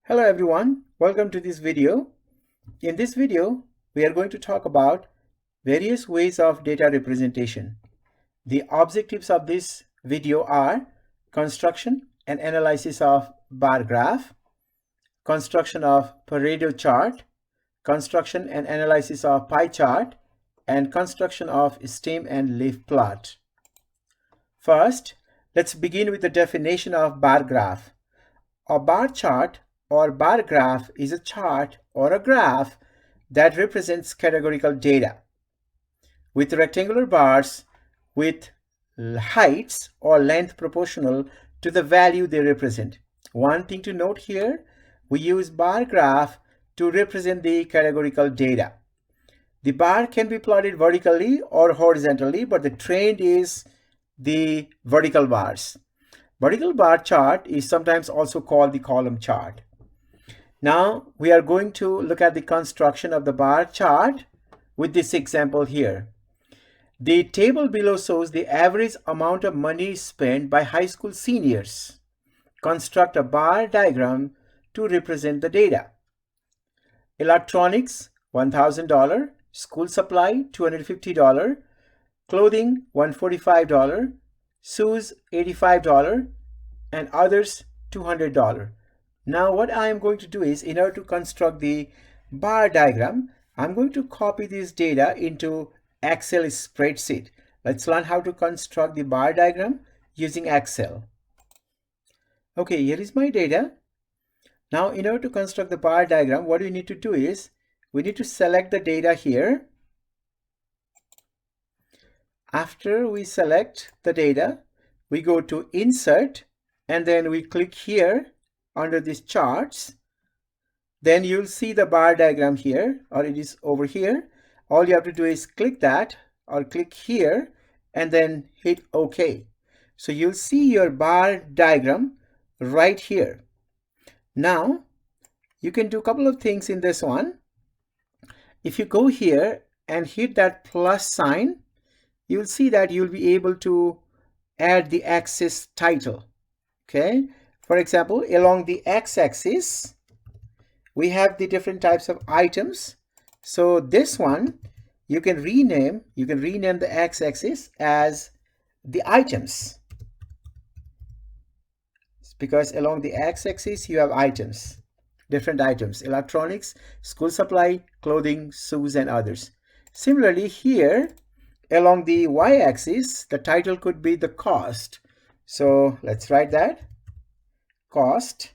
Hello everyone, welcome to this video. In this video, we are going to talk about various ways of data representation. The objectives of this video are construction and analysis of bar graph, construction of Pareto chart, construction and analysis of pie chart, and construction of stem and leaf plot. First, let's begin with the definition of bar graph. A bar chart or bar graph is a chart or a graph that represents categorical data with rectangular bars with heights or length proportional to the value they represent. One thing to note here, we use bar graph to represent the categorical data. The bar can be plotted vertically or horizontally, but the trend is the vertical bars. Vertical bar chart is sometimes also called the column chart. Now we are going to look at the construction of the bar chart with this example here. The table below shows the average amount of money spent by high school seniors. Construct a bar diagram to represent the data. Electronics, $1,000. School supply, $250. Clothing, $145. Shoes, $85. And others, $200. Now what I am going to do is, in order to construct the bar diagram, I'm going to copy this data into Excel spreadsheet. Let's learn how to construct the bar diagram using Excel. Okay, here is my data. Now in order to construct the bar diagram, what we need to do is, we need to select the data here. After we select the data, we go to Insert, and then we click here under these charts. Then you'll see the bar diagram here, or it is over here. All you have to do is click that or click here and then hit OK. So you'll see your bar diagram right here. Now you can do a couple of things in this one. If you go here and hit that plus sign, you'll see that you'll be able to add the axis title. Okay. For example, along the x-axis, we have the different types of items. So this one, you can rename the x-axis as the items. It's because along the x-axis, you have items, different items, electronics, school supply, clothing, shoes, and others. Similarly, here, along the y-axis, the title could be the cost. So let's write that. Cost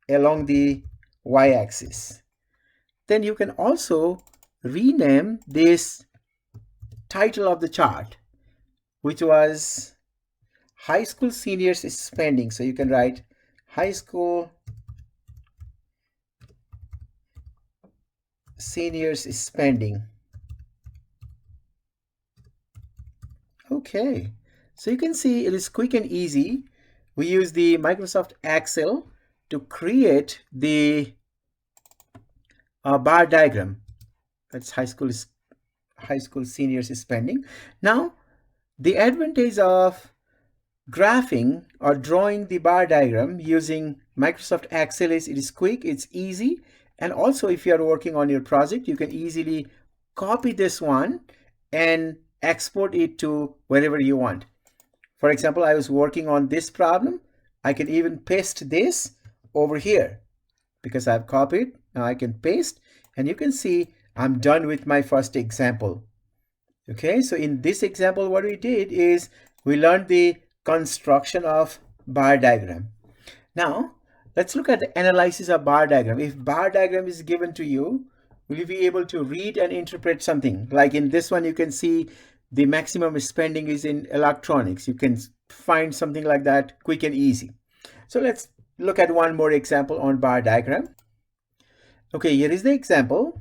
along the y-axis. Then you can also rename this title of the chart, which was high school seniors spending. So you can write high school seniors spending. Okay, so you can see it is quick and easy. We use the Microsoft Excel to create the bar diagram. That's high school seniors spending. Now, the advantage of graphing or drawing the bar diagram using Microsoft Excel is it is quick, it's easy, and also if you are working on your project, you can easily copy this one and export it to wherever you want. For example, I was working on this problem. I can even paste this over here because I've copied. Now I can paste, and you can see I'm done with my first example. Okay, so in this example, what we did is we learned the construction of bar diagram. Now, let's look at the analysis of bar diagram. If bar diagram is given to you, will you be able to read and interpret something? Like in this one, you can see the maximum spending is in electronics. You can find something like that quick and easy. So let's look at one more example on bar diagram. Okay, here is the example.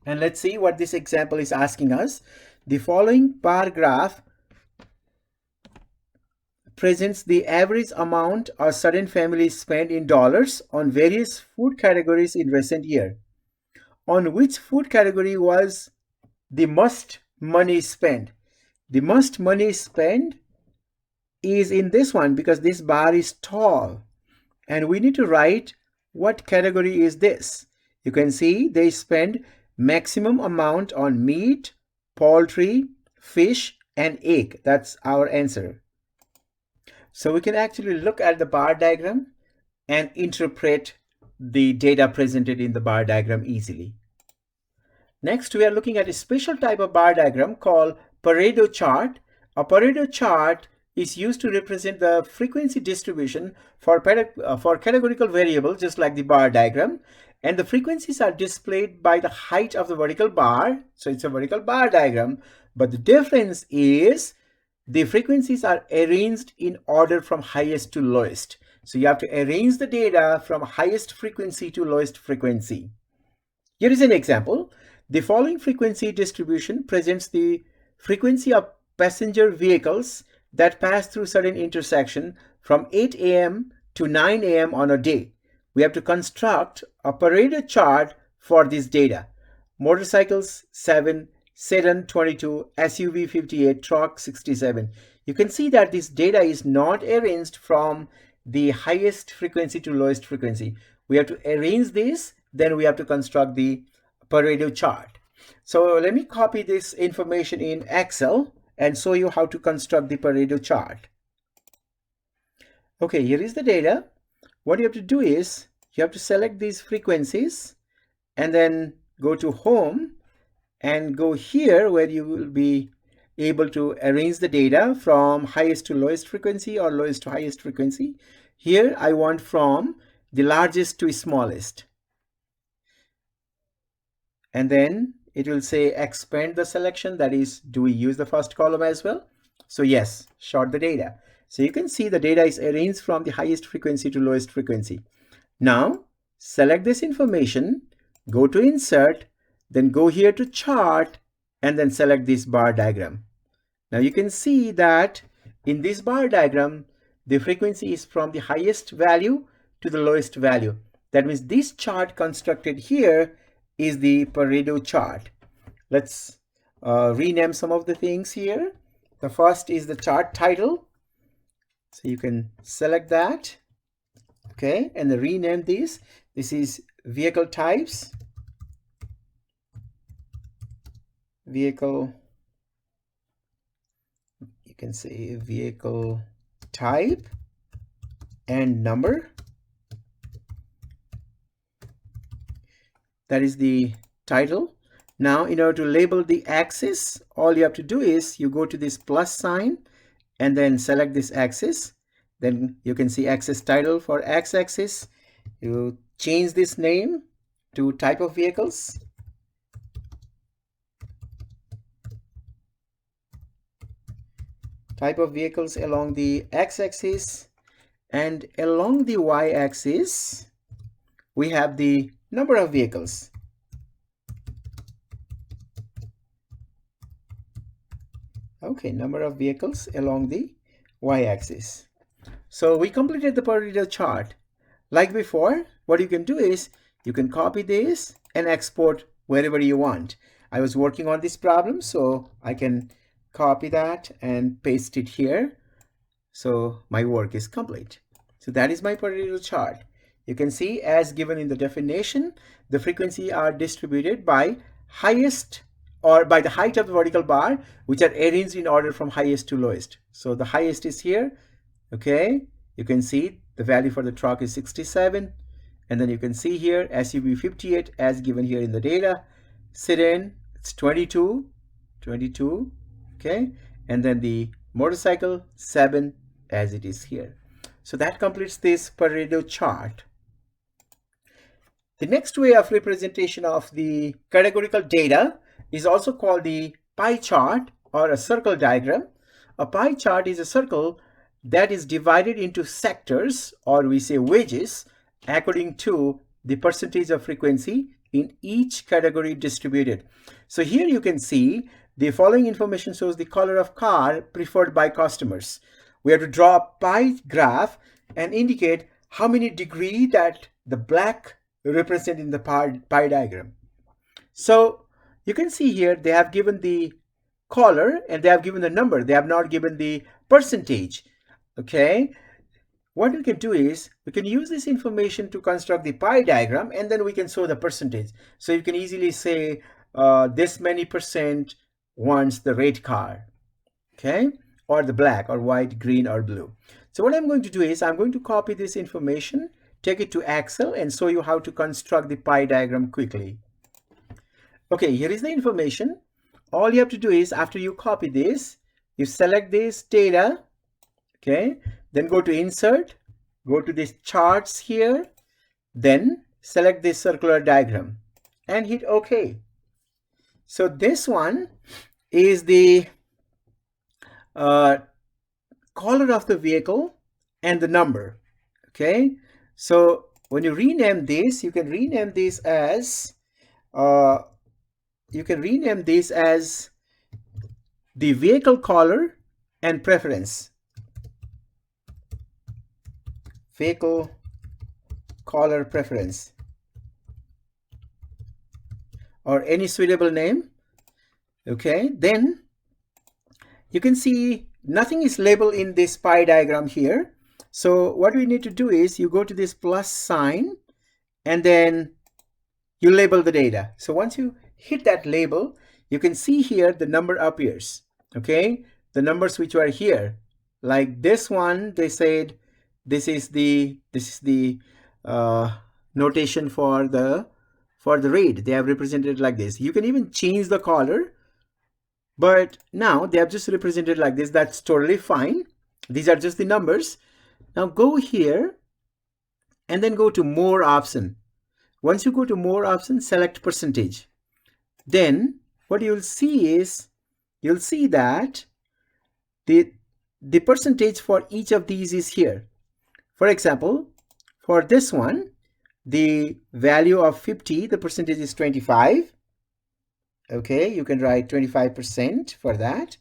And let's see what this example is asking us. The following bar graph presents the average amount a certain family spent in dollars on various food categories in recent year. On which food category was the most money spent? The most money spent is in this one because this bar is tall, and we need to write What category is this? You can see they spend maximum amount on meat, poultry, fish, and egg. That's our answer. So we can actually look at the bar diagram and interpret the data presented in the bar diagram easily. Next, we are looking at a special type of bar diagram called Pareto chart. A Pareto chart is used to represent the frequency distribution for categorical variables, just like the bar diagram. And the frequencies are displayed by the height of the vertical bar. So it's a vertical bar diagram. But the difference is the frequencies are arranged in order from highest to lowest. So you have to arrange the data from highest frequency to lowest frequency. Here is an example. The following frequency distribution presents the frequency of passenger vehicles that pass through certain intersection from 8 a.m. to 9 a.m. on a day. We have to construct a Pareto chart for this data. Motorcycles 7, sedan 22, SUV 58, truck 67. You can see that this data is not arranged from the highest frequency to lowest frequency. We have to arrange this, then we have to construct the Pareto chart. So let me copy this information in Excel and show you how to construct the Pareto chart. Okay, here is the data. What you have to do is you have to select these frequencies and then go to home and go here where you will be able to arrange the data from highest to lowest frequency or lowest to highest frequency. Here I want from the largest to smallest. And then it will say expand the selection. That is, do we use the first column as well? So yes, sort the data. So you can see the data is arranged from the highest frequency to lowest frequency. Now select this information, go to insert, then go here to chart and then select this bar diagram. Now you can see that in this bar diagram, the frequency is from the highest value to the lowest value. That means this chart constructed here is the Pareto chart. Let's rename some of the things here. The first is the chart title. So you can select that. Okay, and then rename this. This is vehicle types. Vehicle, you can say vehicle type and number. That is the title. Now, in order to label the axis, all you have to do is you go to this plus sign and then select this axis. Then you can see axis title for x-axis. You change this name to type of vehicles. Type of vehicles along the x-axis, and along the y-axis we have the number of vehicles. Okay, number of vehicles along the y-axis. So we completed the Pareto chart. Like before, what you can do is you can copy this and export wherever you want. I was working on this problem, so I can copy that and paste it here. So my work is complete. So that is my Pareto chart. You can see, as given in the definition, the frequency are distributed by highest or by the height of the vertical bar, which are arranged in order from highest to lowest. So the highest is here. Okay, you can see the value for the truck is 67, and then you can see here SUV 58 as given here in the data. Sedan, it's 22. Okay, and then the motorcycle 7 as it is here. So that completes this Pareto chart. The next way of representation of the categorical data is also called the pie chart or a circle diagram. A pie chart is a circle that is divided into sectors, or we say wedges, according to the percentage of frequency in each category distributed. So here you can see the following information shows the color of car preferred by customers. We have to draw a pie graph and indicate how many degrees that the black represent in the pie diagram. So you can see here they have given the color and they have given the number. They have not given the percentage. Okay, what we can do is we can use this information to construct the pie diagram, and then we can show the percentage. So you can easily say this many percent wants the red car, okay, or the black or white, green or blue. So what I'm going to do is I'm going to copy this information, take it to Excel and show you how to construct the pie diagram quickly. Okay, here is the information. All you have to do is after you copy this, you select this data, okay, then go to insert, go to this charts here, then select this circular diagram and hit OK. So this one is the color of the vehicle and the number, okay. So when you rename this, you can rename this as the vehicle color and preference. Vehicle color preference, or any suitable name, okay. Then you can see nothing is labeled in this pie diagram here. So what we need to do is you go to this plus sign and then you label the data. So once you hit that label, you can see here the number appears, okay. The numbers which are here, like this one, they said this is the notation for the rate. They have represented like this. You can even change the color, but now they have just represented like this. That's totally fine. These are just the numbers. Now go here and then go to more option. Once you go to more option, select percentage. Then what you'll see is you'll see that the percentage for each of these is here. For example, for this one, the value of 50, the percentage is 25. Okay, you can write 25% for that.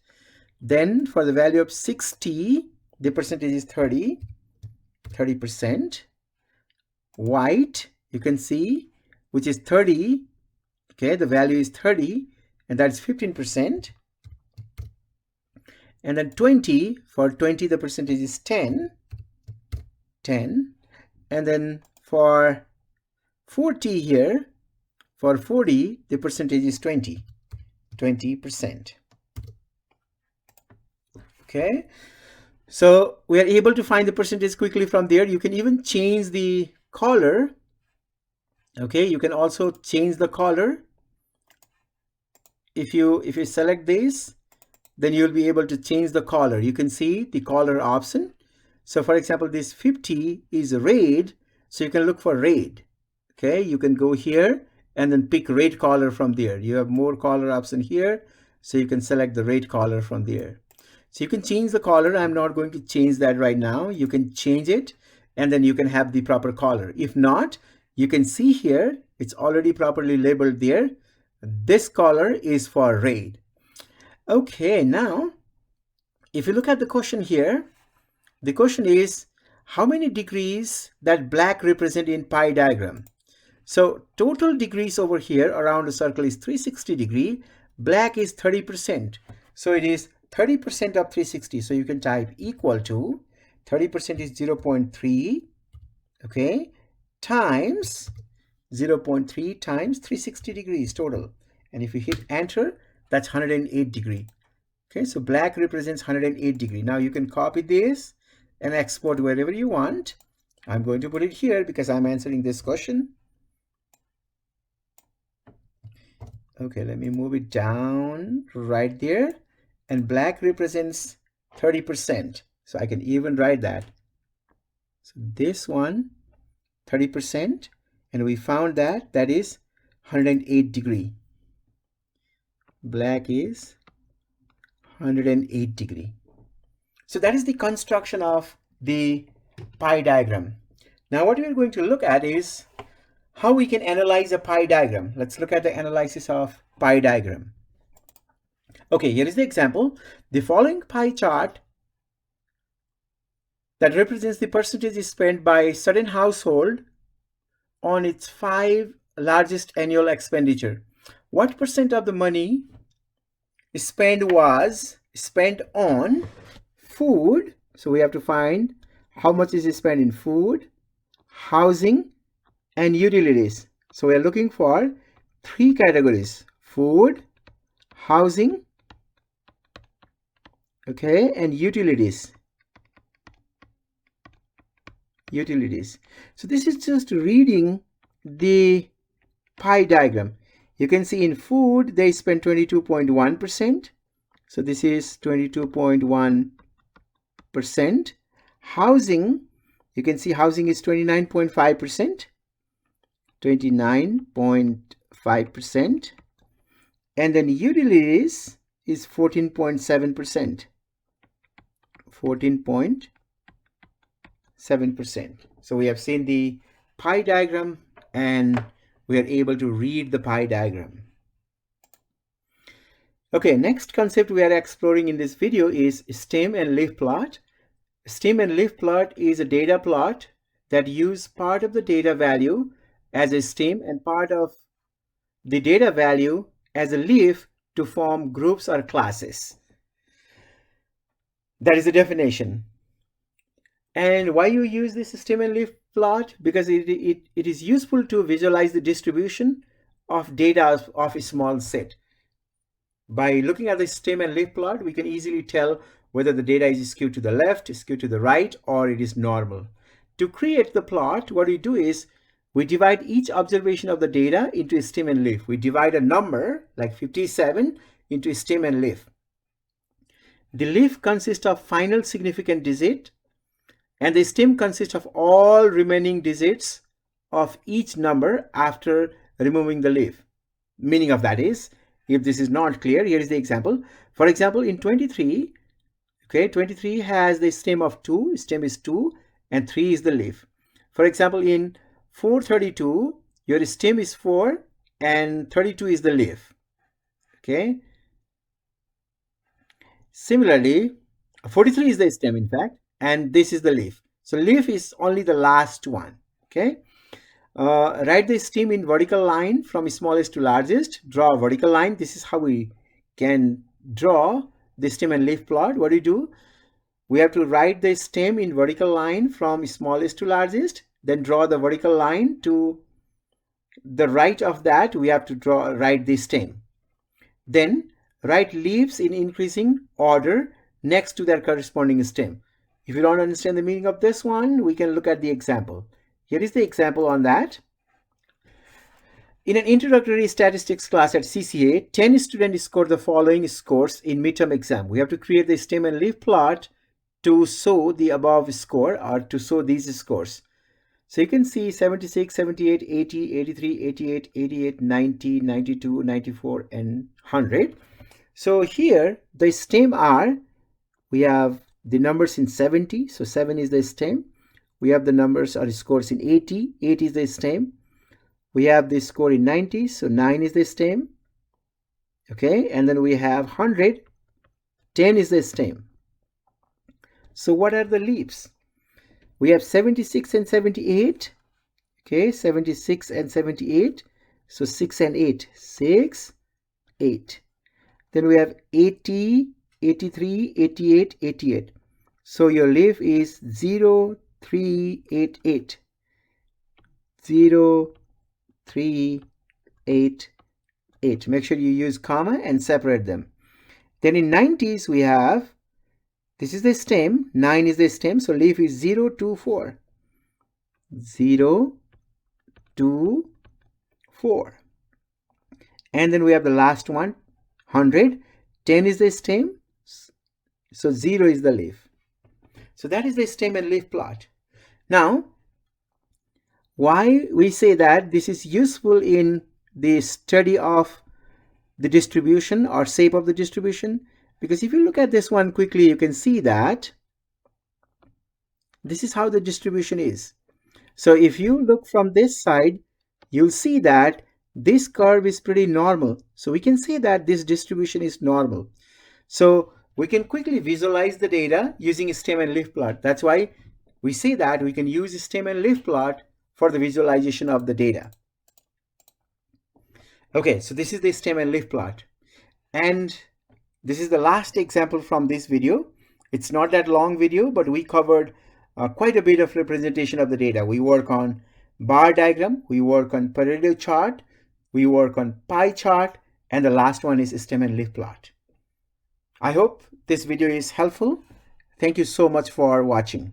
Then for the value of 60, the percentage is 30%. White, you can see, which is 30. Okay, the value is 30, and that's 15%. And then 20, for 20, the percentage is 10. And then for 40 here, for 40, the percentage is 20%. Okay, so we are able to find the percentage quickly from there. You can even change the color. Okay, you can also change the color. If you select this, then you'll be able to change the color. You can see the color option. So for example, this 50 is red, so you can look for red. Okay, you can go here and then pick red color from there. You have more color option here, so you can select the red color from there. So you can change the color. I'm not going to change that right now. You can change it and then you can have the proper color. If not, you can see here, it's already properly labeled there. This color is for red. Okay, now if you look at the question here, the question is how many degrees that black represent in pie diagram. So total degrees over here around the circle is 360 degree. Black is 30%. So it is 30% of 360. So you can type equal to 30% is 0.3, okay, times 0.3 times 360 degrees total. And if you hit enter, that's 108 degree. Okay, so black represents 108 degree. Now you can copy this and export wherever you want. I'm going to put it here because I'm answering this question. Okay, let me move it down right there. And black represents 30%. So I can even write that. So this one, 30%. And we found that that is 108 degree. Black is 108 degree. So that is the construction of the pie diagram. Now what we are going to look at is how we can analyze a pie diagram. Let's look at the analysis of pie diagram. Okay, here is the example. The following pie chart that represents the percentage spent by a certain household on its 5 largest annual expenditure. What percent of the money spent was spent on food? So we have to find how much is spent in food, housing, and utilities. So we are looking for three categories: food, housing, okay, and utilities. So this is just reading the pie diagram. You can see in food they spend 22.1%. So this is 22.1%. Housing, you can see housing is 29.5%. 29.5%. And then utilities is 14.7%. 14.7%. So we have seen the pie diagram and we are able to read the pie diagram. Okay, next concept we are exploring in this video is stem and leaf plot. Stem and leaf plot is a data plot that use part of the data value as a stem and part of the data value as a leaf to form groups or classes. That is the definition. And why you use this stem and leaf plot? Because it is useful to visualize the distribution of data of a small set. By looking at the stem and leaf plot, we can easily tell whether the data is skewed to the left, skewed to the right, or it is normal. To create the plot, what we do is we divide each observation of the data into a stem and leaf. We divide a number like 57 into a stem and leaf. The leaf consists of final significant digit, and the stem consists of all remaining digits of each number after removing the leaf. Meaning of that is, if this is not clear, here is the example. For example, in 23, okay, 23 has the stem of 2, stem is 2, and 3 is the leaf. For example, in 432, your stem is 4, and 32 is the leaf. Okay. Similarly, 43 is the stem, in fact, and this is the leaf. So leaf is only the last one. Okay. Write the stem in vertical line from smallest to largest. Draw a vertical line. This is how we can draw the stem and leaf plot. What do we do? We have to write the stem in vertical line from smallest to largest. Then draw the vertical line to the right of that. We have to write the stem. Then write leaves in increasing order next to their corresponding stem. If you don't understand the meaning of this one, we can look at the example. Here is the example on that. In an introductory statistics class at CCA, 10 students scored the following scores in midterm exam. We have to create the stem and leaf plot to show the above score or to show these scores. So you can see 76, 78, 80, 83, 88, 88, 90, 92, 94, and 100. So here the stem are, we have the numbers in 70, so 7 is the stem. We have the numbers or scores in 80, 8 is the stem. We have the score in 90, so 9 is the stem. Okay, and then we have 100, 10 is the stem. So what are the leaves? We have 76 and 78. Okay, 76 and 78. So 6 and 8. 6, 8. Then we have 80, 83, 88, 88. So your leaf is 0, 3, 8, 8. 0, 3, 8, 8. Make sure you use comma and separate them. Then in 90s we have, this is the stem, 9 is the stem, so leaf is 0, 2, 4. 0, 2, 4. And then we have the last one, 100. 10 is the stem, so 0 is the leaf. So that is the stem and leaf plot. Now, why we say that this is useful in the study of the distribution or shape of the distribution? Because if you look at this one quickly, you can see that this is how the distribution is. So if you look from this side, you'll see that this curve is pretty normal. So we can say that this distribution is normal. So we can quickly visualize the data using a stem and leaf plot. That's why we say that we can use a stem and leaf plot for the visualization of the data. Okay, so this is the stem and leaf plot. And this is the last example from this video. It's not that long video, but we covered quite a bit of representation of the data. We work on bar diagram, we work on Pareto chart, we work on pie chart, and the last one is stem and leaf plot. I hope this video is helpful. Thank you so much for watching.